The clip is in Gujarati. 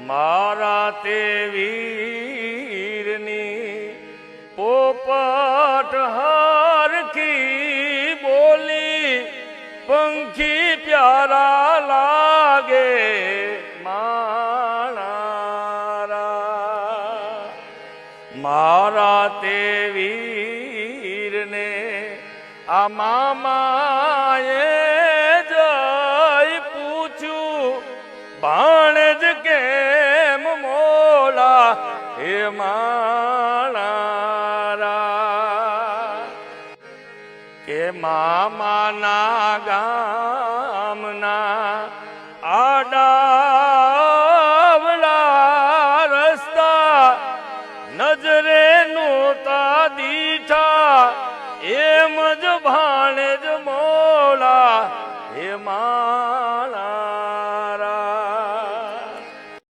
મારા તે વીરની પોપટ હરખી બોલી પંખી પ્યારા લાગે માણારા મારા તે વીરને આ મામાએ જઈ પૂછ્યું ભાણેજ કેમ મોલા હે માણારા કે મામાના ગામના